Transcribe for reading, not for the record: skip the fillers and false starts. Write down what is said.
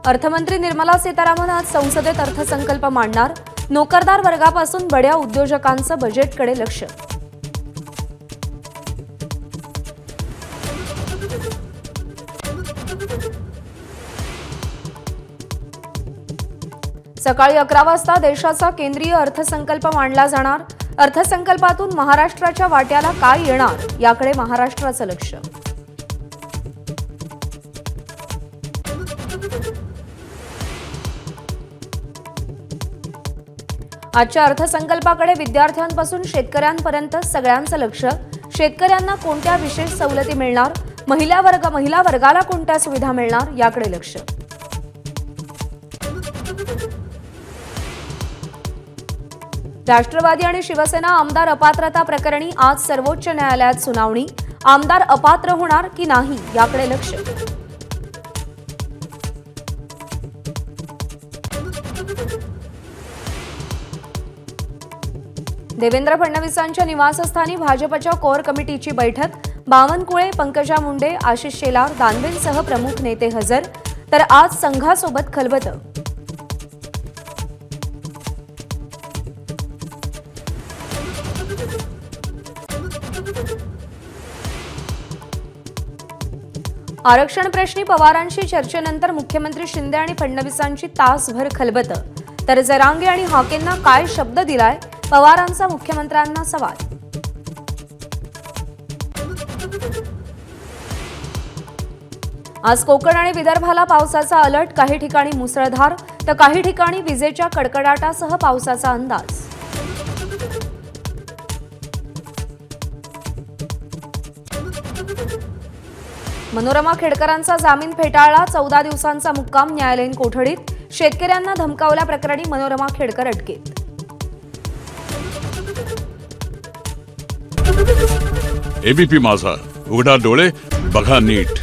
अर्थमंत्री निर्मला सीतारामन आज संसदेत अर्थसंकल्प मांडणार। नोकरदार वर्गापासून बड्या उद्योजकांचं बजेटकडे लक्ष। सकाळी 11 वाजता देशाचा केंद्रीय अर्थसंकल्प मांडला जाणार। अर्थसंकल्पातून महाराष्ट्राच्या वाट्याला काय येणार याकडे महाराष्ट्राचं लक्ष। आजच्या अर्थसंकल्पाकडे विद्यार्थ्यांपासून शेतकऱ्यांपर्यंत सगळ्यांचं लक्ष। शेतकऱ्यांना कोणत्या विशेष सवलती मिळणार, महिला वर्गाला कोणत्या सुविधा मिळणार याकडे लक्ष। राष्ट्रवादी आणि शिवसेना आमदार अपात्रता प्रकरणी आज सर्वोच्च न्यायालयात सुनावणी। आमदार अपात्र होणार की नाही याकडे लक्ष। देवेंद्र फडणवीसांच्या निवासस्थानी भाजपच्या कोर कमिटीची बैठक। बावनकुळे, पंकजा मुंडे, आशिष शेलार, दानवेंसह प्रमुख नेते हजर। तर आज संघासोबत खलबतं। आरक्षण प्रश्नी पवारांशी चर्चेनंतर मुख्यमंत्री शिंदे आणि फडणवीसांची तासभर खलबतं। तर जरांगे आणि हाकेंना काय शब्द दिलाय, पवारांचा मुख्यमंत्र्यांना सवाल। आज कोकण आणि विदर्भाला पावसाचा अलर्ट। काही ठिकाणी मुसळधार तर काही ठिकाणी विजेच्या कडकडाटासह पावसाचा अंदाज। मनोरमा खेडकरांचा जामीन फेटाळला। 14 दिवसांचा मुक्काम न्यायालयीन कोठडीत। शेतकऱ्यांना धमकावल्याप्रकरणी मनोरमा खेडकर अटकेत। एबीपी माझा, उघडा डोळे बघा नीट।